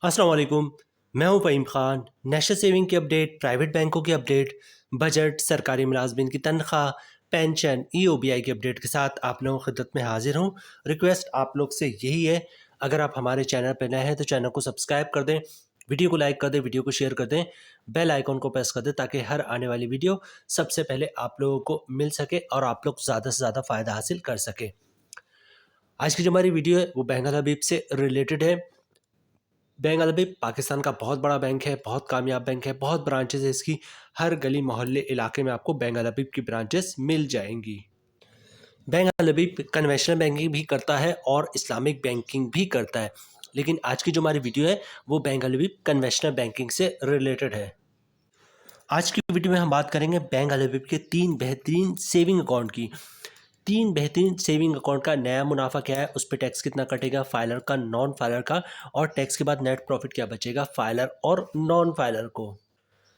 अस्सलाम वालेकुम। मैं हूं फ़हीम ख़ान। नेशनल सेविंग की अपडेट, प्राइवेट बैंकों की अपडेट, बजट, सरकारी मुलाजमिन की तनख्वाह, पेंशन, ईओबीआई की अपडेट के साथ आप लोगों की खिदमत में हाजिर हूं। रिक्वेस्ट आप लोग से यही है, अगर आप हमारे चैनल पर नए हैं तो चैनल को सब्सक्राइब कर दें, वीडियो को लाइक कर दें, वीडियो को शेयर कर दें, बेल आइकॉन को प्रेस कर दें ताकि हर आने वाली वीडियो सबसे पहले आप लोगों को मिल सके और आप लोग ज़्यादा से ज़्यादा फ़ायदा हासिल कर सकें। आज की जो हमारी वीडियो है वो बैंक हबीब से रिलेटेड है। बैंक हबीब पाकिस्तान का बहुत बड़ा बैंक है, बहुत कामयाब बैंक है, बहुत ब्रांचेज़ है इसकी। हर गली मोहल्ले इलाके में आपको बैंक हबीब की ब्रांचेस मिल जाएंगी। बैंक हबीब कन्वेंशनल बैंकिंग भी करता है और इस्लामिक बैंकिंग भी करता है, लेकिन आज की जो हमारी वीडियो है वो बैंक हबीब कन्वेंशनल बैंकिंग से रिलेटेड है। आज की वीडियो में हम बात करेंगे बैंक हबीब के 3 बेहतरीन सेविंग अकाउंट की। 3 बेहतरीन सेविंग अकाउंट का नया मुनाफा क्या है, उस पे टैक्स कितना कटेगा, फाइलर का, नॉन फाइलर का, और टैक्स के बाद नेट प्रॉफिट क्या बचेगा फाइलर और नॉन फाइलर को।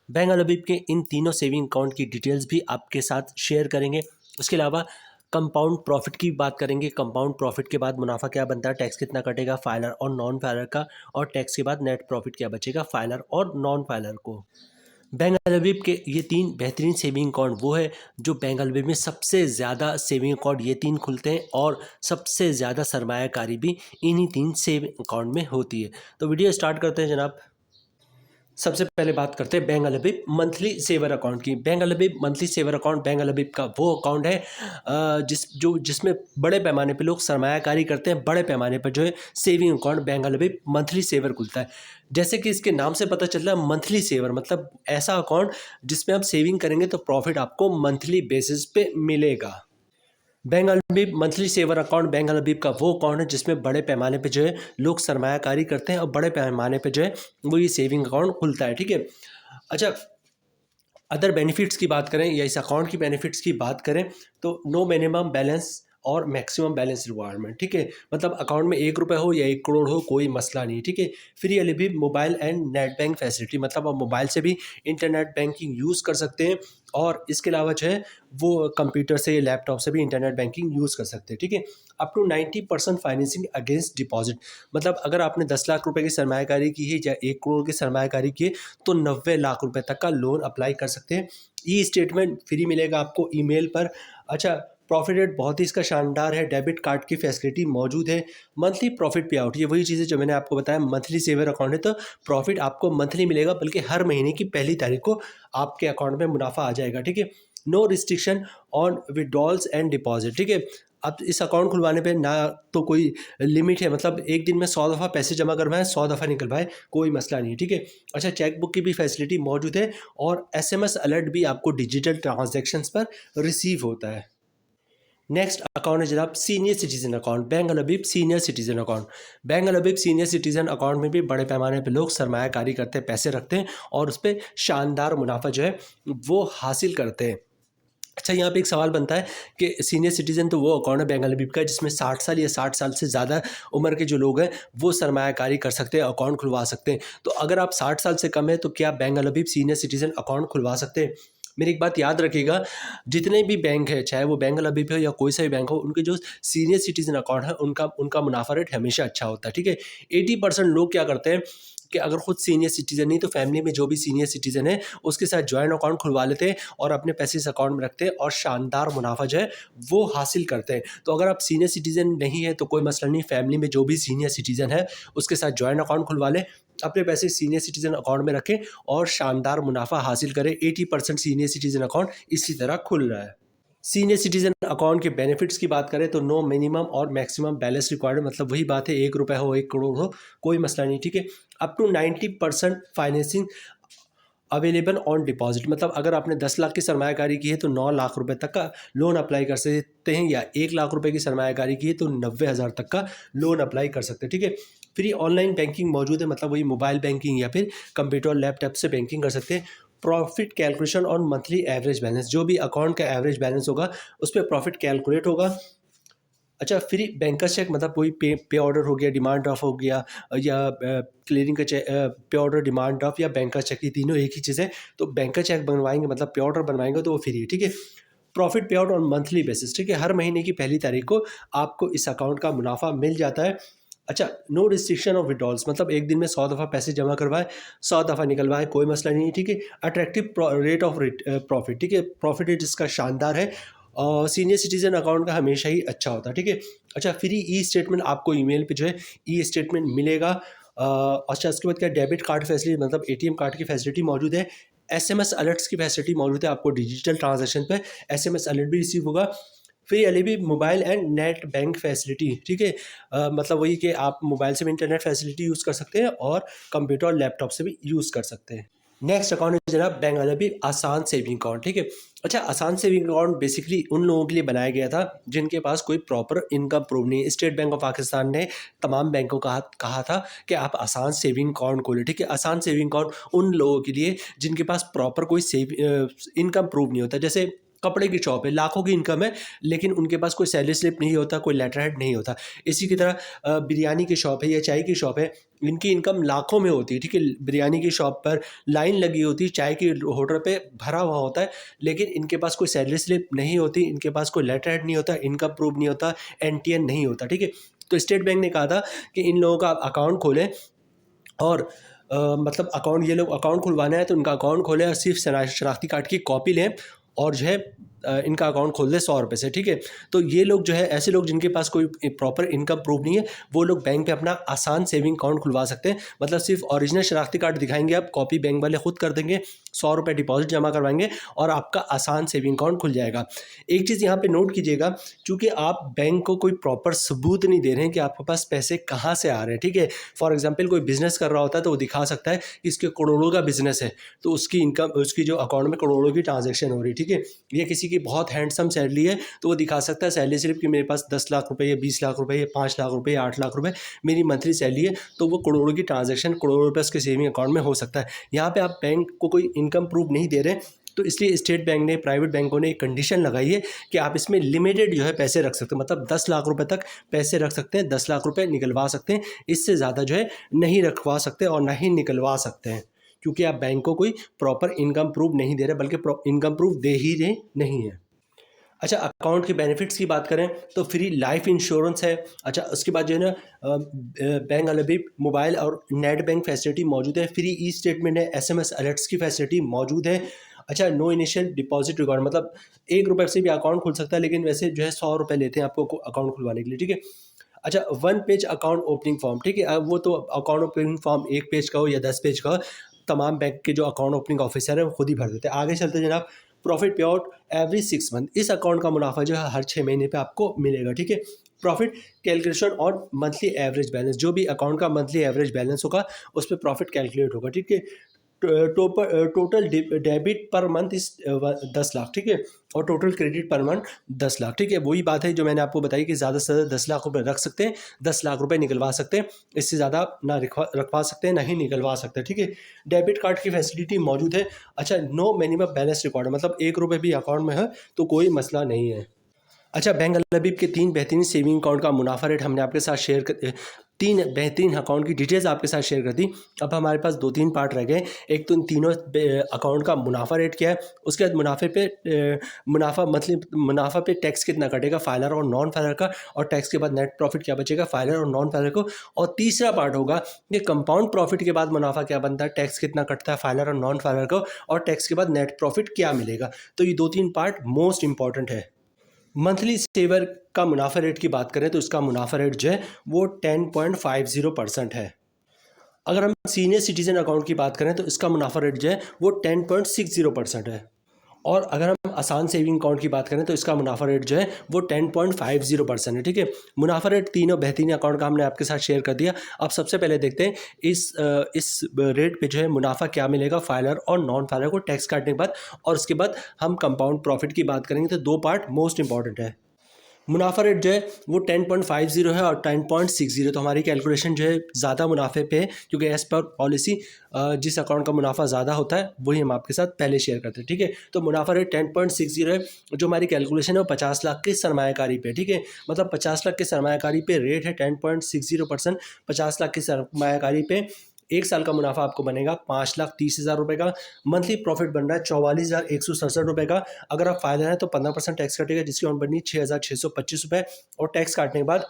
बैंक हबीब के इन तीनों सेविंग अकाउंट की डिटेल्स भी आपके साथ शेयर करेंगे। उसके अलावा कंपाउंड प्रॉफिट की बात करेंगे। कंपाउंड प्रॉफिट के बाद मुनाफा क्या बनता है, टैक्स कितना कटेगा फाइलर और नॉन फाइलर का, और टैक्स के बाद नेट प्रॉफिट क्या बचेगा फाइलर और नॉन फाइलर को। बैंक हबीब के ये 3 बेहतरीन सेविंग अकाउंट वो है जो बैंक हबीब में सबसे ज़्यादा सेविंग अकाउंट ये 3 खुलते हैं और सबसे ज़्यादा सरमायाकारी भी इन्हीं 3 सेविंग अकाउंट में होती है। तो वीडियो स्टार्ट करते हैं जनाब। सबसे पहले बात करते हैं बैंक हबीब मंथली सेवर अकाउंट की। बैंक हबीब मंथली सेवर अकाउंट बैंक हबीब का वो अकाउंट है जिसमें बड़े पैमाने पे लोग सरमायाकारी करते हैं। बड़े पैमाने पर जो है सेविंग अकाउंट बैंक हबीब मंथली सेवर खुलता है। जैसे कि इसके नाम से पता चल रहा है, मंथली सेवर मतलब ऐसा अकाउंट जिसमें आप सेविंग करेंगे तो प्रॉफिट आपको मंथली बेसिस पे मिलेगा। बैंक हबीब मंथली सेवर अकाउंट बैंक हबीब का वो अकाउंट है जिसमें बड़े पैमाने पे जो है लोग सरमायाकारी करते हैं और बड़े पैमाने पे जो है वो ये सेविंग अकाउंट खुलता है। ठीक है। अच्छा, अदर बेनिफिट्स की बात करें या इस अकाउंट की बेनिफिट्स की बात करें तो नो मिनिमम बैलेंस और मैक्सिमम बैलेंस रिक्वायरमेंट। ठीक है, मतलब अकाउंट में 1 रुपये हो या 1 करोड़ हो कोई मसला नहीं। ठीक है। फ्री भी mobile and net bank facility, मतलब आप मोबाइल से भी इंटरनेट बैंकिंग यूज़ कर सकते हैं और इसके अलावा जो है वो कंप्यूटर से लैपटॉप से भी इंटरनेट बैंकिंग यूज़ कर सकते हैं। ठीक है। Up to 90% financing against deposit, मतलब अगर आपने 10 लाख रुपए की सरमायाकारी की है या 1 करोड़ की सरमायाकारी की है तो 90 लाख रुपए तक का लोन अप्लाई कर सकते हैं। ई स्टेटमेंट फ्री मिलेगा आपको ईमेल पर। अच्छा, प्रॉफिट रेट बहुत ही इसका शानदार है। डेबिट कार्ड की फैसिलिटी मौजूद है। मंथली प्रॉफिट पे आउट, ये वही चीज़ें जो मैंने आपको बताया, मंथली सेवर अकाउंट है तो प्रॉफिट आपको मंथली मिलेगा, बल्कि हर महीने की पहली तारीख को आपके अकाउंट में मुनाफा आ जाएगा। ठीक है। No restriction on withdrawals and deposit. ठीक है। अब इस अकाउंट खुलवाने पे ना तो कोई लिमिट है, मतलब एक दिन में 100 दफ़ा पैसे जमा करवाएं, 100 दफ़ा निकलवाएं, कोई मसला नहीं है। ठीक है। अच्छा, चेक बुक की भी फैसिलिटी मौजूद है और एसएमएस अलर्ट भी आपको डिजिटल ट्रांजैक्शंस पर रिसीव होता है। नेक्स्ट अकाउंट है जनाब सीनियर सिटीजन अकाउंट, बैंक हबीब सीनियर सिटीजन अकाउंट। बैंक हबीब सीनियर सिटीजन अकाउंट में भी बड़े पैमाने पर लोग सरमायाकारी करते हैं, पैसे रखते हैं और उस पर शानदार मुनाफा जो है वो हासिल करते हैं। अच्छा, यहाँ पे एक सवाल बनता है कि सीनियर सिटीजन तो वो अकाउंट है बैंक हबीब का जिसमें 60 साल या 60 साल से ज़्यादा उम्र के जो लोग हैं वो सरमायाकारी कर सकते हैं, अकाउंट खुलवा सकते हैं। तो अगर आप 60 साल से कम है तो क्या बैंक हबीब सीनियर सिटीजन अकाउंट खुलवा सकते हैं? मेरी एक बात याद रखिएगा, जितने भी बैंक है, चाहे वो बैंक हबीब हो या कोई सा भी बैंक हो, उनके जो सीनियर सिटीजन अकाउंट है उनका उनका मुनाफा रेट हमेशा अच्छा होता है। ठीक है। 80% लोग क्या करते हैं कि अगर खुद सीनियर सिटीजन नहीं तो फैमिली में जो भी सीनियर सिटीजन है उसके साथ जॉइंट अकाउंट खुलवा लेते हैं और अपने पैसे इस अकाउंट में रखते हैं और शानदार मुनाफा जो है वो हासिल करते हैं। तो अगर आप सीनियर सिटीजन नहीं है तो कोई मसला नहीं, फैमिली में जो भी सीनियर सिटीजन है उसके साथ जॉइंट अकाउंट खुलवा लें, अपने पैसे सीनियर सिटीजन अकाउंट में रखें और शानदार मुनाफा हासिल करें। 80% सीनियर सिटीजन अकाउंट इसी तरह खुल रहा है। सीनियर सिटीजन अकाउंट के बेनिफिट्स की बात करें तो नो मिनिमम और मैक्सिमम बैलेंस रिक्वायर्ड, मतलब वही बात है, 1 रुपये हो 1 करोड़ हो कोई मसला नहीं। ठीक है। Up to 90% financing available on deposit, मतलब अगर आपने 10 लाख की सरमायाकारी की है तो 9 लाख रुपए तक का लोन अप्लाई कर सकते हैं, या 1 लाख रुपए की सरमायाकारी की है तो 90,000 तक का लोन अप्लाई कर सकते हैं। ठीक है। फ्री ऑनलाइन बैंकिंग मौजूद है, मतलब वही मोबाइल बैंकिंग या फिर कंप्यूटर लैपटॉप से बैंकिंग कर सकते हैं। Profit calculation on monthly average balance, जो भी अकाउंट का एवरेज बैलेंस होगा उस पर प्रॉफिट कैलकुलेट होगा। अच्छा, फ्री बैंकर्स चेक, मतलब कोई पे ऑर्डर हो गया, डिमांड ड्राफ्ट हो गया, या क्लियरिंग का चेक, पे ऑर्डर, डिमांड ड्राफ्ट या बैंकर्स चेक, ये तीनों एक ही चीज़ है। तो बैंकर चेक बनवाएंगे मतलब पे ऑर्डर बनवाएंगे तो वो फ्री है। ठीक है। प्रॉफिट पे आउट ऑन मंथली बेसिस। ठीक है। हर महीने की पहली तारीख को आपको इस अकाउंट का मुनाफा मिल जाता है। अच्छा, नो रिस्ट्रिक्शन ऑफ विड्रॉल्स, मतलब एक दिन में 100 दफ़ा पैसे जमा करवाएँ, 100 दफ़ा निकलवाएँ, कोई मसला नहीं है, ठीक है। अट्रैक्टिव रेट ऑफ प्रॉफिट, ठीक है, प्रॉफिट रेट इसका शानदार है और सीनियर सिटीज़न अकाउंट का हमेशा ही अच्छा होता है, ठीक है। अच्छा, फ्री ई स्टेटमेंट आपको ईमेल पे जो है ई स्टेटमेंट मिलेगा। अच्छा, उसके बाद क्या, डेबिट कार्ड फैसिलिटी, मतलब एटीएम कार्ड की फैसिलिटी मौजूद है। एसएमएस अलर्ट्स की फैसिलिटी मौजूद है, आपको डिजिटल ट्रांजैक्शन पे एसएमएस अलर्ट भी रिसीव होगा। Free LEB mobile and net bank facility, ठीक है। मतलब वही कि आप मोबाइल से भी इंटरनेट फैसिलिटी यूज़ कर सकते हैं और कंप्यूटर और लैपटॉप से भी यूज़ कर सकते हैं। नेक्स्ट अकाउंट है जनाब बैंक एलईबी आसान सेविंग अकाउंट, ठीक है। अच्छा, आसान सेविंग अकाउंट बेसिकली उन लोगों के लिए बनाया गया था जिनके पास कोई प्रॉपर इनकम प्रूफ नहीं है। स्टेट बैंक ऑफ पाकिस्तान ने तमाम बैंकों का कहा था कि आप आसान सेविंग अकाउंट खोलें, ठीक है। आसान सेविंग अकाउंट उन लोगों के लिए जिनके पास प्रॉपर कोई इनकम प्रूफ नहीं होता। जैसे कपड़े की शॉप है, लाखों की इनकम है, लेकिन उनके पास कोई सैलरी स्लिप नहीं होता, कोई लेटर हेड नहीं होता। इसी की तरह बिरयानी की शॉप है या चाय की शॉप है, इनकी इनकम लाखों में होती है, ठीक है। बिरयानी की शॉप पर लाइन लगी होती है, चाय की होटल पे भरा हुआ होता है, लेकिन इनके पास कोई सैलरी स्लिप नहीं होती, इनके पास कोई लेटर हेड नहीं होता, इनकम प्रूफ नहीं होता, एनटीएन नहीं होता, ठीक है। तो स्टेट बैंक ने कहा था कि इन लोगों का आप अकाउंट खोलें और मतलब अकाउंट, ये लोग अकाउंट खुलवाना है तो उनका अकाउंट खोलें और सिर्फ शनाख्ती कार्ड की कॉपी लें और जो है इनका अकाउंट खोल दें 100 रुपये से, ठीक है। तो ये लोग जो है, ऐसे लोग जिनके पास कोई प्रॉपर इनकम प्रूफ नहीं है, वो लोग बैंक पे अपना आसान सेविंग अकाउंट खुलवा सकते हैं। मतलब सिर्फ ओरिजिनल शनाख्ती कार्ड दिखाएंगे आप, कॉपी बैंक वाले खुद कर देंगे, 100 रुपये डिपॉजिट जमा करवाएंगे और आपका आसान सेविंग अकाउंट खुल जाएगा। एक चीज़ यहाँ पे नोट कीजिएगा, चूँकि आप बैंक को कोई प्रॉपर सबूत नहीं दे रहे हैं कि आपके पास पैसे कहाँ से आ रहे हैं, ठीक है। फॉर एग्जाम्पल कोई बिजनेस कर रहा होता है तो वो दिखा सकता है कि इसके करोड़ों का बिजनेस है, तो उसकी इनकम, उसकी जो अकाउंट में करोड़ों की ट्रांजेक्शन हो रही है, ठीक है। ये किसी की बहुत हैंडसम सैलरी है तो वो दिखा सकता है सैलरी स्लिप कि मेरे पास 10 लाख रुपए या 20 लाख रुपए या 5 लाख रुपए या 8 लाख रुपए मेरी मंथली सैलरी है, तो वो करोड़ों की ट्रांजैक्शन, करोड़ों रुपए उसके सेविंग अकाउंट में हो सकता है। यहाँ पे आप बैंक को कोई इनकम प्रूफ नहीं दे रहे, तो इसलिए स्टेट बैंक ने, प्राइवेट बैंकों ने एक कंडीशन लगाई है कि आप इसमें लिमिटेड जो है पैसे रख सकते हैं, मतलब 10 लाख रुपए तक पैसे रख सकते हैं, 10 लाख रुपए निकलवा सकते हैं, इससे ज़्यादा जो है नहीं रखवा सकते और ना ही निकलवा सकते हैं, क्योंकि आप बैंक को कोई प्रॉपर इनकम प्रूफ नहीं दे रहे, बल्कि इनकम प्रूफ दे ही रहे नहीं है। अच्छा, अकाउंट के बेनिफिट्स की बात करें तो फ्री लाइफ इंश्योरेंस है। अच्छा, उसके बाद जो है ना बैंक वाले भी मोबाइल और नेट बैंक फैसिलिटी मौजूद है, फ्री ई स्टेटमेंट है, एसएमएस अलर्ट्स की फैसिलिटी मौजूद है। अच्छा, नो इनिशियल डिपॉजिट रिक्वायर्ड, मतलब 1 रुपये से भी अकाउंट खुल सकता है, लेकिन वैसे जो है 100 रुपये लेते हैं आपको अकाउंट खुलवाने के लिए, ठीक है। अच्छा, 1 पेज अकाउंट ओपनिंग फॉर्म, ठीक है। अब वो तो अकाउंट ओपनिंग फॉर्म 1 पेज का हो या 10 पेज का हो, तमाम बैंक के जो अकाउंट ओपनिंग ऑफिसर है वो खुद ही भर देते हैं। आगे चलते हैं जनाब, प्रॉफिट पे आउट एवरी 6 मंथ, इस अकाउंट का मुनाफा जो है हर 6 महीने पे आपको मिलेगा, ठीक है। प्रॉफिट कैलकुलेशन और मंथली एवरेज बैलेंस, जो भी अकाउंट का मंथली एवरेज बैलेंस होगा उस पर प्रॉफिट कैलकुलेट होगा, ठीक है। टोटल डेबिट पर मंथ इस 10 लाख, ठीक है, और total credit per month 10 lakh, ठीक है। वही बात है जो मैंने आपको बताई कि ज़्यादा से ज़्यादा 10 लाख रुपए रख सकते हैं, 10 लाख रुपए निकलवा सकते हैं, इससे ज़्यादा ना रखवा सकते हैं ना ही निकलवा सकते हैं, ठीक है। डेबिट कार्ड की फैसिलिटी मौजूद है। अच्छा, नो मिनिमम बैलेंस रिकॉर्ड, मतलब 1 रुपये भी अकाउंट में है तो कोई मसला नहीं है। अच्छा, बैंक लबीब के 3 बेहतरीन सेविंग अकाउंट का मुनाफा रेट हमने आपके साथ शेयर कर 3 बेहतरीन अकाउंट की डिटेल्स आपके साथ शेयर कर दी। अब हमारे पास 2-3 पार्ट रह गए। एक तो इन तीनों अकाउंट का मुनाफा रेट क्या है, उसके बाद मुनाफा मंथली मुनाफा पे टैक्स कितना कटेगा, फाइलर और नॉन फाइलर का, और टैक्स के बाद नेट प्रॉफिट क्या बचेगा फाइलर और नॉन फाइलर को। और तीसरा पार्ट होगा कि कंपाउंड प्रॉफिट के बाद मुनाफा क्या बनता है, टैक्स कितना कटता है फाइलर और नॉन फाइलर को, और टैक्स के बाद नेट प्रॉफिट क्या मिलेगा। तो ये 2-3 पार्ट मोस्ट इंपॉर्टेंट है। मंथली सेवर का मुनाफा रेट की बात करें तो इसका मुनाफा रेट जो है वो 10.50% है। अगर हम सीनियर सिटीजन अकाउंट की बात करें तो इसका मुनाफा रेट जो है वो 10.60% है। और अगर हम आसान सेविंग अकाउंट की बात करें तो इसका मुनाफा रेट जो है वो 10.50% है, ठीक है। मुनाफा रेट तीनों बेहतरीन अकाउंट का हमने आपके साथ शेयर कर दिया। अब सबसे पहले देखते हैं इस रेट पे जो है मुनाफा क्या मिलेगा फाइलर और नॉन फाइलर को टैक्स काटने के बाद, और उसके बाद हम कंपाउंड प्रॉफिट की बात करेंगे। तो 2 पार्ट मोस्ट इंपॉर्टेंट है। मुनाफा रेट जो है वो 10.50 है और 10.60, तो हमारी कैलकुलेशन जो है ज़्यादा मुनाफे पे है, क्योंकि एज़ पर पॉलिसी जिस अकाउंट का मुनाफा ज़्यादा होता है वही हम आपके साथ पहले शेयर करते हैं, ठीक है। तो मुनाफा रेट 10.60 है। जो हमारी कैलकुलेशन है वो 50 लाख की सरमायाकारी पे, ठीक है। मतलब 50 लाख की सरमायाकारी पे रेट है 10.60%। 50 लाख की सरमायाकारी पे 1 साल का मुनाफा आपको बनेगा 5,30,000 रुपये का। मंथली प्रॉफिट बन रहा है 44,167 रुपये का। अगर आप फायदा है तो 15% टैक्स कटेगा, जिसकी अमाउंट बनी 6,625 रुपये, और टैक्स काटने के बाद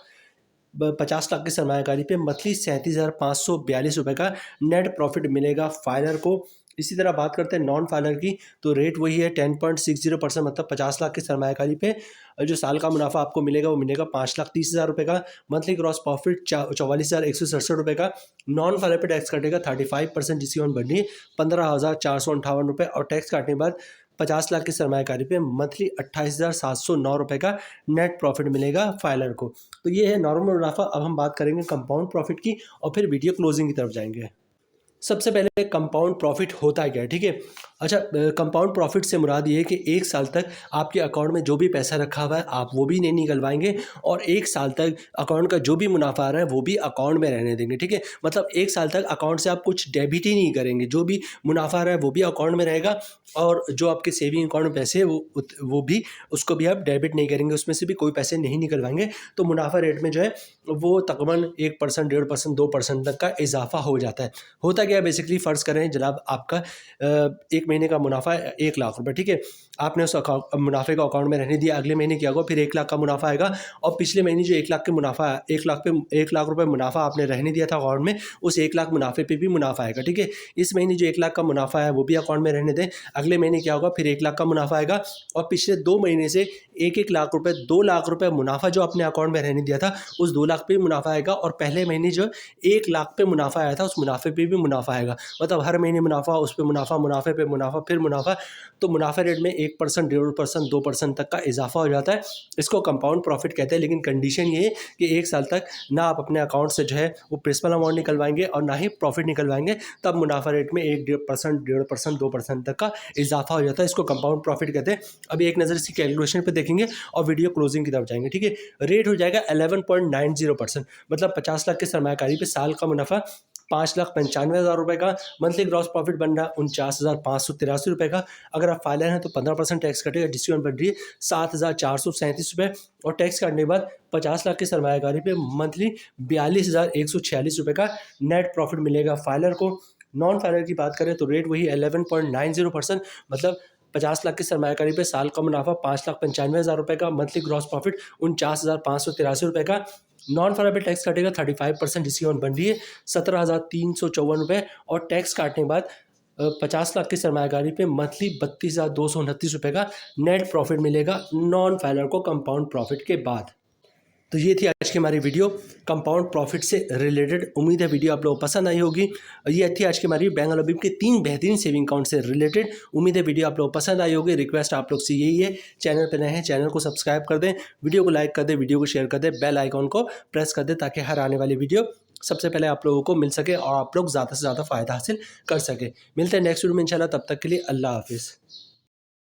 50 लाख की सरमायाकारी पे मंथली 37,542 रुपये का नेट प्रॉफिट मिलेगा फाइलर को। इसी तरह बात करते हैं नॉन फाइलर की, तो रेट वही है 10.60%, मतलब 50 लाख की सरमायाकारी पे जो साल का मुनाफा आपको मिलेगा वो मिलेगा 5,30,000 रुपये का। मंथली ग्रॉस प्रॉफिट 44,167 रुपये का। नॉन फाइलर पे टैक्स कटेगा 35%, जिसकी ऑन बढ़ी 15,458 रुपये, और टैक्स काटने के बाद 50 लाख की सरमायाकारी पे मंथली 28,709 रुपये का नेट प्रॉफिट मिलेगा फाइलर को। तो ये है नॉर्मल मुनाफा। अब हम बात करेंगे कंपाउंड प्रॉफिट की और फिर वीडियो क्लोजिंग की तरफ जाएंगे। सबसे पहले कंपाउंड प्रॉफिट होता क्या है, ठीक है। अच्छा, कंपाउंड प्रॉफिट से मुराद ये है कि एक साल तक आपके अकाउंट में जो भी पैसा रखा हुआ है आप वो भी नहीं निकलवाएंगे, और एक साल तक अकाउंट का जो भी मुनाफा आ रहा है वो भी अकाउंट में रहने देंगे, ठीक है। मतलब एक साल तक अकाउंट से आप कुछ डेबिट ही नहीं करेंगे, जो भी मुनाफा आ रहा है वो भी अकाउंट में रहेगा, और जो आपके सेविंग अकाउंट में पैसे है वो भी, उसको भी आप डेबिट नहीं करेंगे, उसमें से भी कोई पैसे नहीं निकलवाएंगे। तो मुनाफा रेट में जो है वो तकरीबन 1%, 1.5%, 2% तक का इजाफा हो जाता है। होता क्या है, बेसिकली फ़र्ज़ करें जनाब आपका एक महीने का मुनाफा 1 लाख रुपये, ठीक है। आपने उस मुनाफे को अकाउंट में रहने दिया, अगले महीने क्या होगा, फिर 1 लाख का मुनाफा आएगा, और पिछले महीने जो 1 लाख के मुनाफा, 1 लाख रुपये मुनाफा आपने रहने दिया था अकाउंट में, उस 1 लाख मुनाफे पे भी मुनाफा आएगा, ठीक है। इस महीने जो 1 लाख का मुनाफा है वो भी अकाउंट में रहने दें, अगले महीने क्या होगा, फिर 1 लाख का मुनाफा आएगा, और पिछले 2 महीने से 1-1 लाख रुपये, 2 लाख रुपये मुनाफा जो आपने अकाउंट में रहने दिया था उस 2 लाख पे भी मुनाफा आएगा, और पहले महीने जो 1 लाख पे मुनाफा आया था उस मुनाफे पे भी मुनाफा आएगा। मतलब हर महीने मुनाफा, उस पे मुनाफा, मुनाफे पे मुनाफा, फिर मुनाफा। तो मुनाफा रेट में 1%, 1.5%, 2% तक का इजाफा हो जाता है। इसको कंपाउंड प्रॉफिट कहते हैं, लेकिन कंडीशन ये है कि एक साल तक ना आप अपने अकाउंट से जो है वो प्रिंसिपल अमाउंट निकलवाएंगे और ना ही प्रॉफिट निकलवाएंगे, तब मुनाफा रेट में 1%, 1.5%, 2% तक का इजाफा हो जाता है। इसको कंपाउंड प्रॉफिट कहते हैं। अभी एक नज़र इसकी कैलकुलेशन पे देखेंगे और वीडियो क्लोजिंग की तरफ जाएंगे, ठीक है। रेट हो जाएगा 11.90%, मतलब 50 लाख की सरमायाकारी पे साल का मुनाफा 5,95,000 रुपये का। मंथली ग्रॉस प्रॉफिट बन रहा है 49,583 रुपये का। अगर आप फाइलर हैं तो 15% टैक्स कटेगा, जिसकी ऑन बढ़ रही है 7,437 रुपये, और टैक्स काटने के बाद 50 लाख की सरमायाकारी पे मंथली 42,146 रुपये का नेट प्रॉफिट मिलेगा फाइलर को। नॉन फाइलर की बात करें तो रेट वही 11.90%, मतलब 50 लाख की सरमायाकारी पे साल का मुनाफा 5,95,000 रुपये का, मंथली ग्रॉस प्रॉफिट 49,583 रुपये का। नॉन फाइलर पे टैक्स काटेगा 35%, जिसकी ऑन बन रही है 17,354 रुपये, और टैक्स काटने के बाद 50 लाख की सरमायाकारी पे मंथली 32,229 रुपये का नेट प्रॉफिट मिलेगा नॉन फाइलर को कंपाउंड प्रॉफिट के बाद। तो ये थी आज की हमारी वीडियो कंपाउंड प्रॉफिट से रिलेटेड। उम्मीद है वीडियो आप लोगों को पसंद आई होगी। ये थी आज की हमारी बैंक अलबीब के 3 बेहतरीन सेविंग अकाउंट से रिलेटेड। उम्मीद है वीडियो आप लोगों को पसंद आई होगी। रिक्वेस्ट आप लोग से यही है, चैनल पर नए हैं चैनल को सब्सक्राइब कर दें, वीडियो को लाइक कर दें, वीडियो को शेयर कर दें, बेल आइकॉन को प्रेस कर दें, ताकि हर आने वाली वीडियो सबसे पहले आप लोगों को मिल सके और आप लोग ज़्यादा से ज़्यादा फ़ायदा हासिल कर सके। मिलते हैं नेक्स्ट वीडियो में इंशाल्लाह, तब तक के लिए अल्लाह हाफिज़।